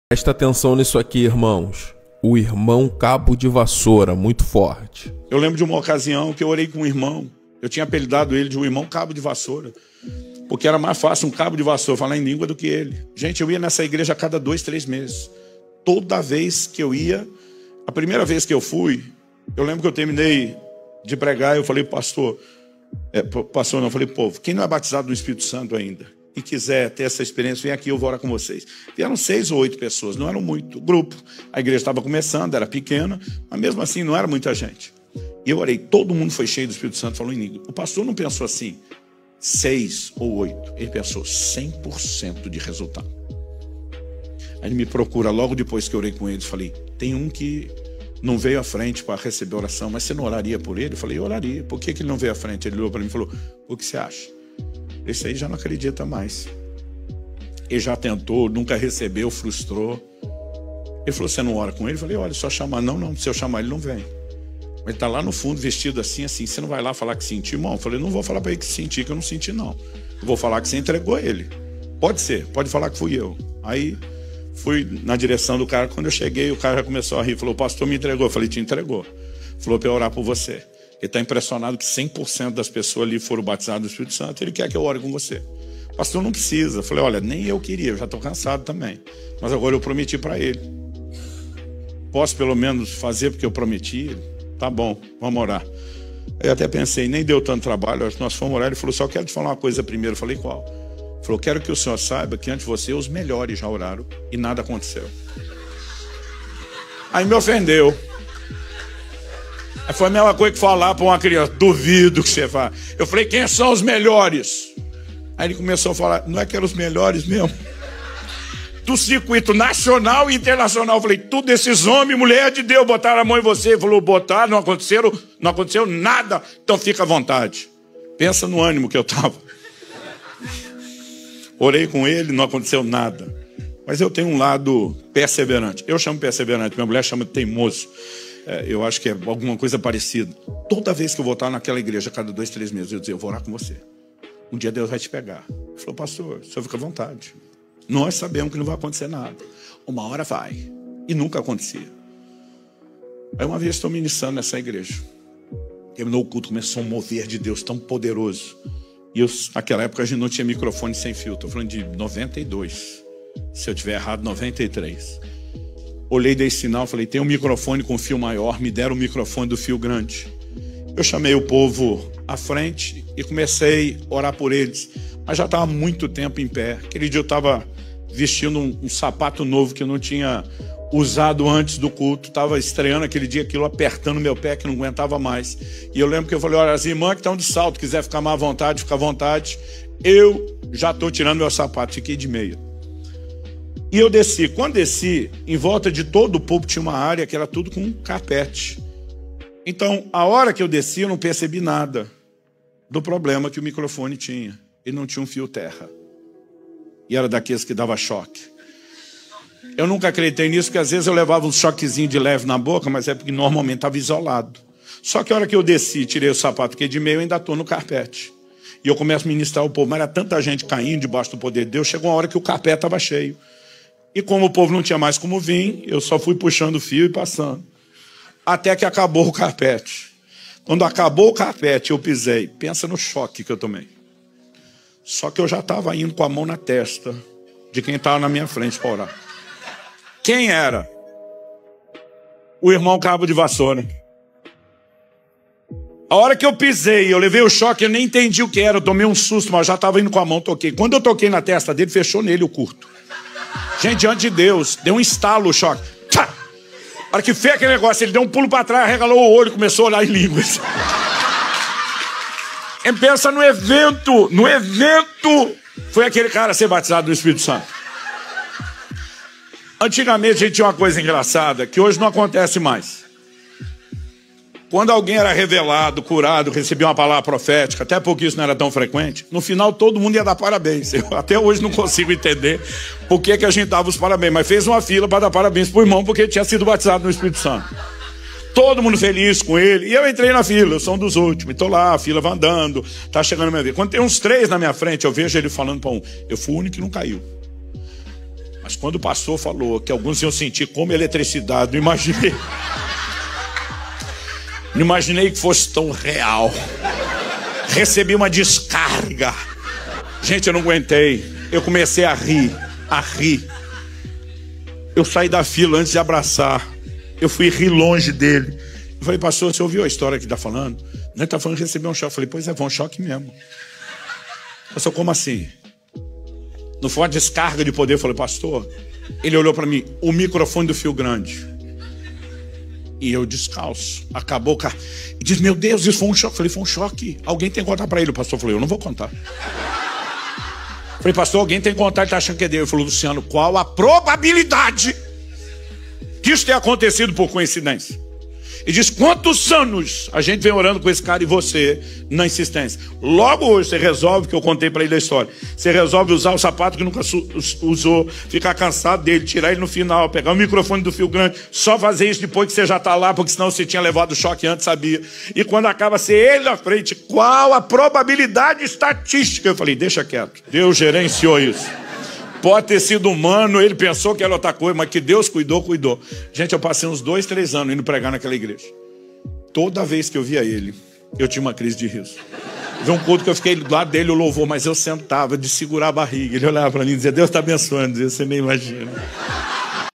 Presta atenção nisso aqui, irmãos. O irmão cabo de vassoura, muito forte. Eu lembro de uma ocasião que eu orei com um irmão. Eu tinha apelidado ele de um irmão cabo de vassoura. Porque era mais fácil um cabo de vassoura falar em língua do que ele. Gente, eu ia nessa igreja a cada 2, 3 meses. Toda vez que eu ia, a primeira vez que eu fui, eu lembro que eu terminei de pregar, eu falei, pastor, eu falei, povo, quem não é batizado no Espírito Santo ainda e quiser ter essa experiência, vem aqui, eu vou orar com vocês. Vieram 6 ou 8 pessoas, não eram muito, grupo. A igreja estava começando, era pequena, mas mesmo assim não era muita gente. E eu orei, todo mundo foi cheio do Espírito Santo, falou em língua. O pastor não pensou assim, 6 ou 8, ele pensou 100% de resultado. Aí ele me procura logo depois que eu orei com eles, falei, tem um que não veio à frente para receber a oração, mas você não oraria por ele? Eu falei, eu oraria. Por que ele não veio à frente? Ele olhou para mim e falou, o que você acha? Esse aí já não acredita mais. Ele já tentou, nunca recebeu, frustrou. Ele falou, você não ora com ele? Eu falei, olha, só chamar. Não, se eu chamar ele não vem. Ele está lá no fundo, vestido assim, você não vai lá falar que sentiu, irmão? Eu falei, não vou falar para ele que senti, que eu não senti, não. Eu vou falar que você entregou ele. Pode ser, pode falar que fui eu. Aí fui na direção do cara, quando eu cheguei, o cara já começou a rir, falou, o pastor me entregou. Eu falei, te entregou. Falou para eu orar por você. Ele está impressionado que 100% das pessoas ali foram batizadas do Espírito Santo, ele quer que eu ore com você. Pastor, não precisa. Eu falei, olha, nem eu queria, eu já estou cansado também. Mas agora eu prometi para ele. Posso pelo menos fazer porque eu prometi? Tá bom, vamos orar. Eu até pensei, nem deu tanto trabalho, nós fomos orar, ele falou, só quero te falar uma coisa primeiro. Eu falei, qual? Ele falou, quero que o senhor saiba que antes de você, os melhores já oraram e nada aconteceu. Aí me ofendeu. Aí foi a mesma coisa que falar para uma criança, duvido que você vá. Eu falei, quem são os melhores? Aí ele começou a falar, não é que eram os melhores mesmo? Do circuito nacional e internacional. Eu falei, tudo esses homens, mulher de Deus, botaram a mão em você. Ele falou, botaram, não aconteceu nada. Então fica à vontade. Pensa no ânimo que eu estava. Orei com ele, não aconteceu nada. Mas eu tenho um lado perseverante. Eu chamo perseverante, minha mulher chama de teimoso. Eu acho que é alguma coisa parecida. Toda vez que eu voltar naquela igreja, cada 2, 3 meses, eu dizia, eu vou orar com você. Um dia Deus vai te pegar. Ele falou, pastor, o senhor fica à vontade. Nós sabemos que não vai acontecer nada. Uma hora vai. E nunca acontecia. Aí uma vez estou ministrando nessa igreja. Terminou o culto, começou um mover de Deus tão poderoso. E naquela época a gente não tinha microfone sem fio. Estou falando de 92. Se eu tiver errado, 93. Olhei, dei sinal, falei, tem um microfone com fio maior, me deram o microfone do fio grande. Eu chamei o povo à frente e comecei a orar por eles. Mas já estava há muito tempo em pé. Aquele dia eu estava vestindo um sapato novo que eu não tinha usado antes do culto. Estava estreando aquele dia, aquilo apertando meu pé que não aguentava mais. E eu lembro que eu falei, olha, as irmãs que estão de salto, quiser ficar mais à vontade, fica à vontade. Eu já estou tirando meu sapato, fiquei de meia. E eu desci. Quando desci, em volta de todo o púlpito tinha uma área que era tudo com carpete. Então, a hora que eu desci, eu não percebi nada do problema que o microfone tinha. Ele não tinha um fio terra. E era daqueles que dava choque. Eu nunca acreditei nisso, porque às vezes eu levava um choquezinho de leve na boca, mas é porque normalmente estava isolado. Só que a hora que eu desci, tirei o sapato, fiquei de meio, eu ainda estou no carpete. E eu começo a ministrar o povo, mas era tanta gente caindo debaixo do poder de Deus, chegou uma hora que o carpete estava cheio. E como o povo não tinha mais como vir, eu só fui puxando o fio e passando. Até que acabou o carpete. Quando acabou o carpete, eu pisei. Pensa no choque que eu tomei. Só que eu já estava indo com a mão na testa de quem estava na minha frente para orar. Quem era? O irmão cabo de vassoura. A hora que eu pisei, eu levei o choque, eu nem entendi o que era. Eu tomei um susto, mas já estava indo com a mão, toquei. Quando eu toquei na testa dele, fechou nele o curto. Gente, diante de Deus, deu um estalo o choque. Tchá! A hora que fez aquele negócio, ele deu um pulo para trás, regalou o olho, começou a olhar em línguas. E pensa no evento. No evento, foi aquele cara ser batizado no Espírito Santo. Antigamente a gente tinha uma coisa engraçada, que hoje não acontece mais. Quando alguém era revelado, curado, recebia uma palavra profética, até porque isso não era tão frequente, no final todo mundo ia dar parabéns. Eu até hoje não consigo entender por que a gente dava os parabéns, mas fez uma fila para dar parabéns para o irmão, porque ele tinha sido batizado no Espírito Santo. Todo mundo feliz com ele. E eu entrei na fila, eu sou um dos últimos. Estou lá, a fila vai andando, está chegando a minha vez. Quando tem uns 3 na minha frente, eu vejo ele falando para um, eu fui o único que não caiu. Mas quando o pastor falou que alguns iam sentir como eletricidade, não imaginei. Não imaginei que fosse tão real. Recebi uma descarga. Gente, eu não aguentei. Eu comecei a rir. Eu saí da fila antes de abraçar. Eu fui rir longe dele. Eu falei, pastor, você ouviu a história que está falando? Ele está falando que recebeu um choque. Eu falei, pois é, foi um choque mesmo. Pastor, como assim? Não foi uma descarga de poder. Eu falei, pastor, ele olhou para mim, o microfone do fio grande. E eu descalço. Acabou o carro. E diz, meu Deus, isso foi um choque. Eu falei, foi um choque. Alguém tem que contar para ele. O pastor falou, eu não vou contar. Eu falei, pastor, alguém tem que contar. Ele está achando que é Deus. Ele falou, Luciano, qual a probabilidade que isso tenha acontecido por coincidência? E diz, quantos anos a gente vem orando com esse cara e você na insistência? Logo hoje você resolve, que eu contei para ele a história, você resolve usar o sapato que nunca usou, ficar cansado dele, tirar ele no final, pegar o microfone do fio grande, só fazer isso depois que você já está lá, porque senão você tinha levado o choque antes, sabia. E quando acaba ser ele na frente, qual a probabilidade estatística? Eu falei, deixa quieto, Deus gerenciou isso. Pode ter sido humano, ele pensou que era outra coisa, mas que Deus cuidou. Gente, eu passei uns 2, 3 anos indo pregar naquela igreja. Toda vez que eu via ele, eu tinha uma crise de riso. Vi um culto que eu fiquei do lado dele, o louvor, mas eu sentava de segurar a barriga. Ele olhava para mim e dizia, Deus está abençoando. Você nem imagina.